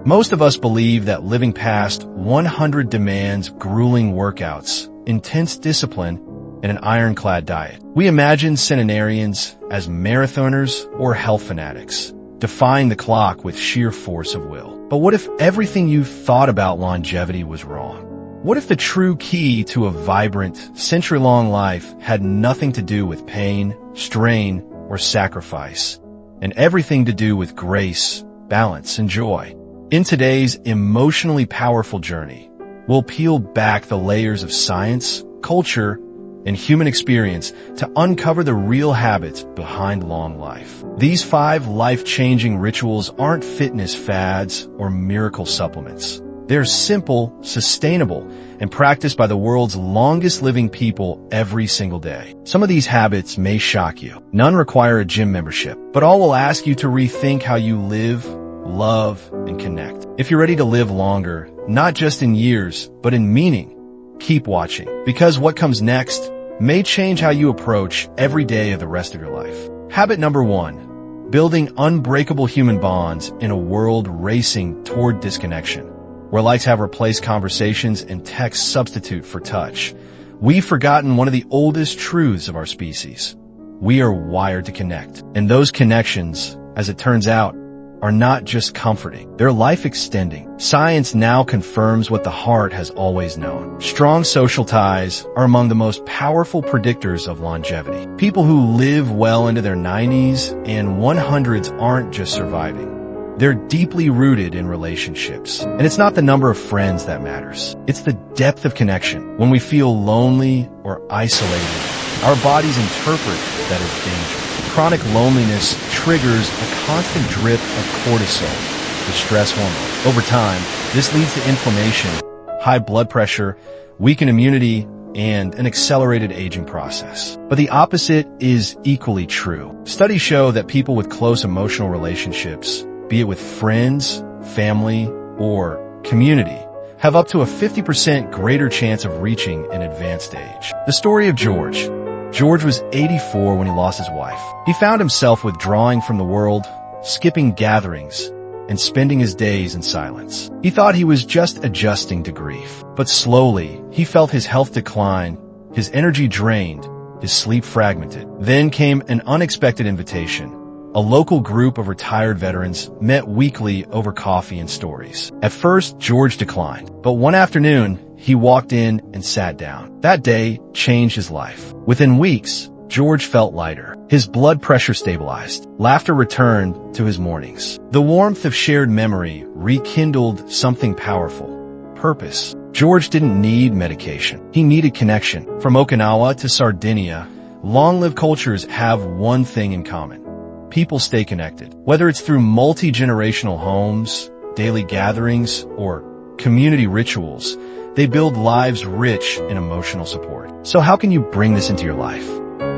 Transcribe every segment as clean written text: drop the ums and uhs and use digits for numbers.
Most of us believe that living past 100 demands grueling workouts, intense discipline, and an ironclad diet. We imagine centenarians as marathoners or health fanatics, defying the clock with sheer force of will. But what if everything you thought about longevity was wrong? What if the true key to a vibrant, century-long life had nothing to do with pain, strain, or sacrifice, and everything to do with grace, balance, and joy? In today's emotionally powerful journey, we'll peel back the layers of science, culture, and human experience to uncover the real habits behind long life. These 5 life-changing rituals aren't fitness fads or miracle supplements. They're simple, sustainable, and practiced by the world's longest-living people every single day. Some of these habits may shock you. None require a gym membership, but all will ask you to rethink how you live, love, and connect. If you're ready to live longer, not just in years, but in meaning, keep watching, because what comes next may change how you approach every day of the rest of your life. Habit number 1, building unbreakable human bonds in a world racing toward disconnection, where likes have replaced conversations and text substitute for touch. We've forgotten one of the oldest truths of our species. We are wired to connect, and those connections, as it turns out, are not just comforting, they're life-extending. Science now confirms what the heart has always known. Strong social ties are among the most powerful predictors of longevity. People who live well into their 90s and 100s aren't just surviving. They're deeply rooted in relationships. And it's not the number of friends that matters. It's the depth of connection. When we feel lonely or isolated, our bodies interpret that as danger. Chronic loneliness triggers a constant drip of cortisol, the stress hormone. Over time, this leads to inflammation, high blood pressure, weakened immunity, and an accelerated aging process. But the opposite is equally true. Studies show that people with close emotional relationships, be it with friends, family, or community, have up to a 50% greater chance of reaching an advanced age. The story of George. George was 84 when he lost his wife. He found himself withdrawing from the world, skipping gatherings, and spending his days in silence. He thought he was just adjusting to grief. But slowly, he felt his health decline, his energy drained, his sleep fragmented. Then came an unexpected invitation. A local group of retired veterans met weekly over coffee and stories. At first, George declined, but one afternoon, he walked in and sat down. That day changed his life. Within weeks, George felt lighter. His blood pressure stabilized. Laughter returned to his mornings. The warmth of shared memory rekindled something powerful: purpose. George didn't need medication. He needed connection. From Okinawa to Sardinia, long-lived cultures have one thing in common. People stay connected. Whether it's through multi-generational homes, daily gatherings, or community rituals, they build lives rich in emotional support. So how can you bring this into your life?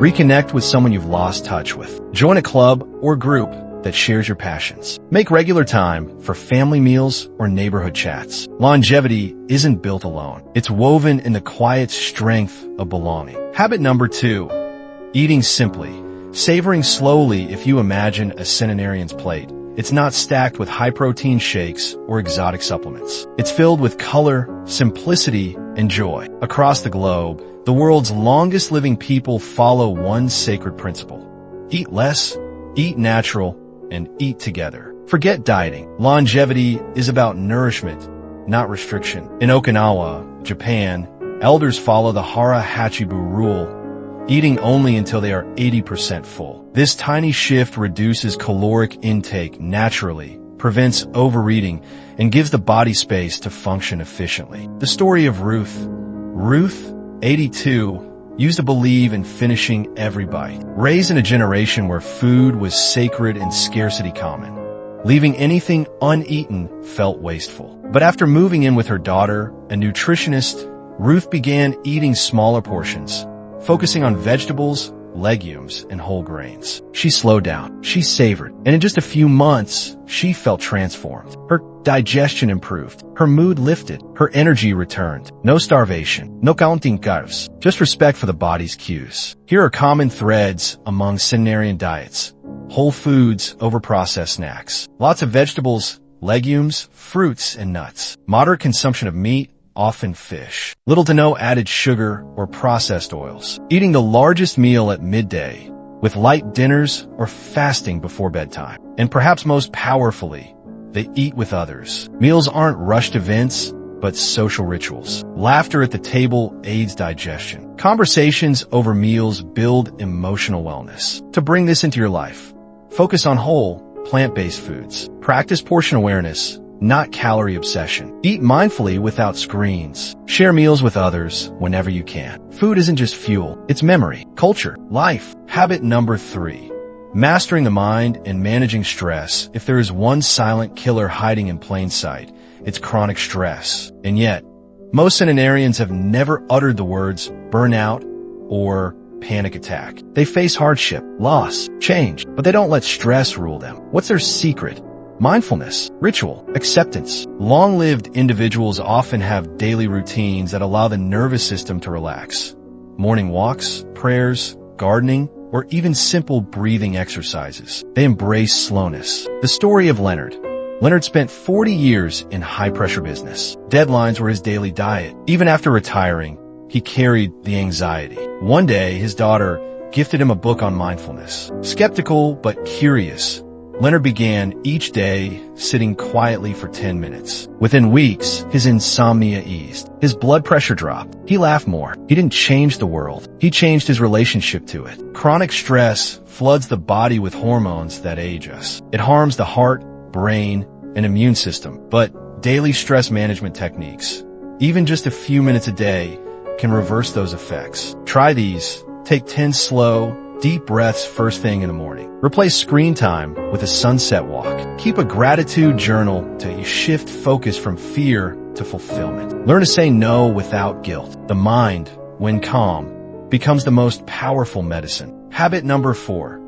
Reconnect with someone you've lost touch with. Join a club or group that shares your passions. Make regular time for family meals or neighborhood chats. Longevity isn't built alone. It's woven in the quiet strength of belonging. Habit number 2, eating simply. Savoring slowly. If you imagine a centenarian's plate, it's not stacked with high-protein shakes or exotic supplements. It's filled with color, simplicity, and joy. Across the globe, the world's longest-living people follow one sacred principle: eat less, eat natural, and eat together. Forget dieting. Longevity is about nourishment, not restriction. In Okinawa, Japan, elders follow the Hara Hachibu rule, eating only until they are 80% full. This tiny shift reduces caloric intake naturally, prevents overeating, and gives the body space to function efficiently. The story of Ruth. Ruth, 82, used to believe in finishing every bite. Raised in a generation where food was sacred and scarcity common, leaving anything uneaten felt wasteful. But after moving in with her daughter, a nutritionist, Ruth began eating smaller portions, focusing on vegetables, legumes, and whole grains. She slowed down. She savored. And in just a few months, she felt transformed. Her digestion improved. Her mood lifted. Her energy returned. No starvation. No counting carbs. Just respect for the body's cues. Here are common threads among centenarian diets. Whole foods over processed snacks. Lots of vegetables, legumes, fruits, and nuts. Moderate consumption of meat, often fish. Little to no added sugar or processed oils. Eating the largest meal at midday, with light dinners or fasting before bedtime. And perhaps most powerfully, they eat with others. Meals aren't rushed events, but social rituals. Laughter at the table aids digestion. Conversations over meals build emotional wellness. To bring this into your life, focus on whole, plant-based foods. Practice portion awareness, not calorie obsession. Eat mindfully without screens. Share meals with others whenever you can. Food isn't just fuel, it's memory, culture, life. Habit number 3. Mastering the mind and managing stress. If there is one silent killer hiding in plain sight, it's chronic stress. And yet, most centenarians have never uttered the words burnout or panic attack. They face hardship, loss, change, but they don't let stress rule them. What's their secret? Mindfulness, ritual, acceptance. Long-lived individuals often have daily routines that allow the nervous system to relax. Morning walks, prayers, gardening, or even simple breathing exercises. They embrace slowness. The story of Leonard. Leonard spent 40 years in high-pressure business. Deadlines were his daily diet. Even after retiring, he carried the anxiety. One day, his daughter gifted him a book on mindfulness. Skeptical but curious, Leonard began each day sitting quietly for 10 minutes. Within weeks, his insomnia eased. His blood pressure dropped. He laughed more. He didn't change the world. He changed his relationship to it. Chronic stress floods the body with hormones that age us. It harms the heart, brain, and immune system. But daily stress management techniques, even just a few minutes a day, can reverse those effects. Try these. Take 10 slow, deep breaths first thing in the morning. Replace screen time with a sunset walk. Keep a gratitude journal to shift focus from fear to fulfillment. Learn to say no without guilt. The mind, when calm, becomes the most powerful medicine. Habit number 4.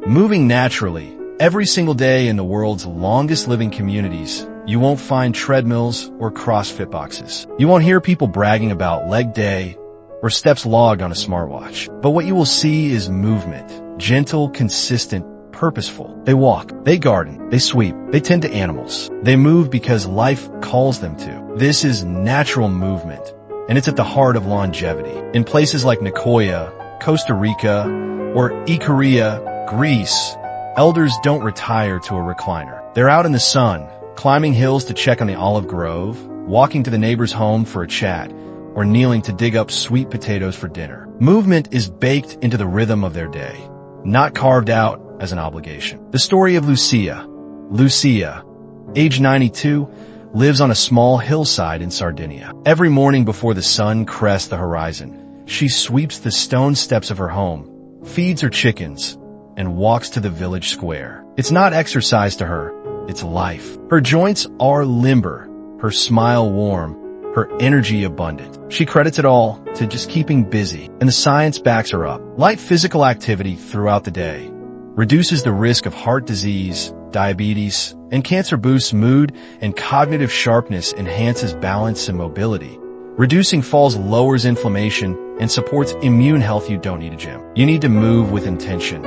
Moving naturally. Every single day in the world's longest living communities, you won't find treadmills or CrossFit boxes. You won't hear people bragging about leg day or steps logged on a smartwatch. But what you will see is movement. Gentle, consistent, purposeful. They walk, they garden, they sweep, they tend to animals. They move because life calls them to. This is natural movement, and it's at the heart of longevity. In places like Nicoya, Costa Rica, or Ikaria, Greece, elders don't retire to a recliner. They're out in the sun, climbing hills to check on the olive grove, walking to the neighbor's home for a chat, or kneeling to dig up sweet potatoes for dinner. Movement is baked into the rhythm of their day, not carved out as an obligation. The story of Lucia. Lucia, age 92, lives on a small hillside in Sardinia. Every morning before the sun crests the horizon, she sweeps the stone steps of her home, feeds her chickens, and walks to the village square. It's not exercise to her, it's life. Her joints are limber, her smile warm, her energy abundant. She credits it all to just keeping busy, and the science backs her up. Light physical activity throughout the day reduces the risk of heart disease, diabetes, and cancer. Boosts mood and cognitive sharpness, enhances balance and mobility. Reducing falls lowers inflammation and supports immune health. You don't need a gym. You need to move with intention.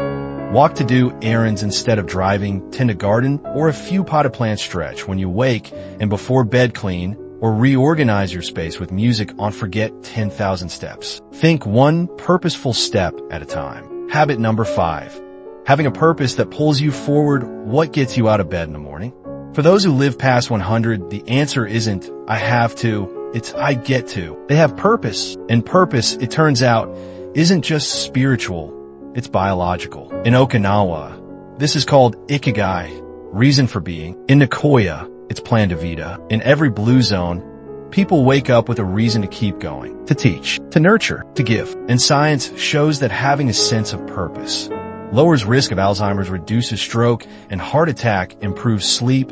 Walk to do errands instead of driving, tend a garden, or a few potted plants. Stretch when you wake and before bed. Clean or reorganize your space with music on. Forget 10,000 steps. Think one purposeful step at a time. Habit number 5. Having a purpose that pulls you forward. What gets you out of bed in the morning? For those who live past 100, the answer isn't, I have to, it's I get to. They have purpose. And purpose, it turns out, isn't just spiritual, it's biological. In Okinawa, this is called ikigai, reason for being. In Nicoya, it's plan de vida. In every blue zone, people wake up with a reason to keep going, to teach, to nurture, to give. And science shows that having a sense of purpose lowers risk of Alzheimer's, reduces stroke and heart attack, improves sleep,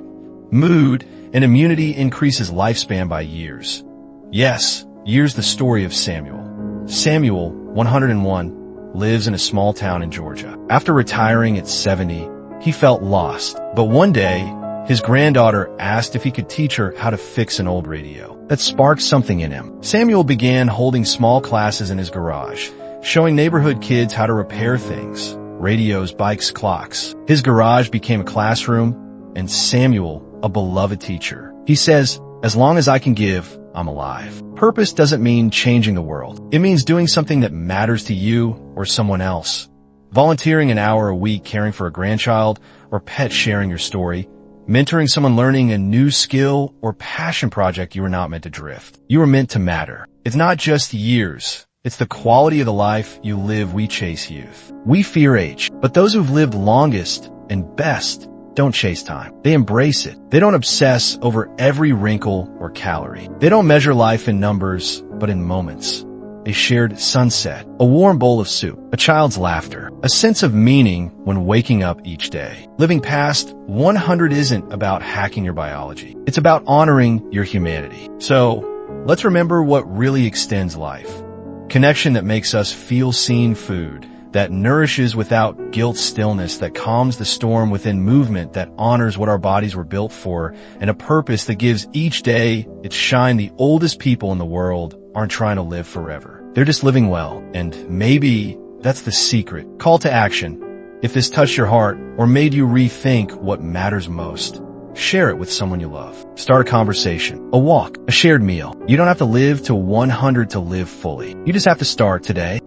mood, and immunity, increases lifespan by years. Yes, years. The story of Samuel. Samuel, 101, lives in a small town in Georgia. After retiring at 70, he felt lost. But one day, his granddaughter asked if he could teach her how to fix an old radio. That sparked something in him. Samuel began holding small classes in his garage, showing neighborhood kids how to repair things. Radios, bikes, clocks. His garage became a classroom, and Samuel a beloved teacher. He says, "As long as I can give, I'm alive." Purpose doesn't mean changing the world. It means doing something that matters to you or someone else. Volunteering an hour a week caring for a grandchild or pet sharing your story, mentoring someone learning a new skill or passion project. You were not meant to drift. You were meant to matter. It's not just years. It's the quality of the life you live. We chase youth. We fear age, but those who've lived longest and best don't chase time. They embrace it. They don't obsess over every wrinkle or calorie. They don't measure life in numbers, but in moments. A shared sunset, a warm bowl of soup, a child's laughter, a sense of meaning when waking up each day. Living past 100 isn't about hacking your biology. It's about honoring your humanity. So let's remember what really extends life. Connection that makes us feel seen, food that nourishes without guilt, stillness that calms the storm within, movement that honors what our bodies were built for, and a purpose that gives each day its shine. The oldest people in the world aren't trying to live forever. They're just living well, and maybe that's the secret. Call to action. If this touched your heart or made you rethink what matters most, share it with someone you love. Start a conversation, a walk, a shared meal. You don't have to live to 100 to live fully. You just have to start today.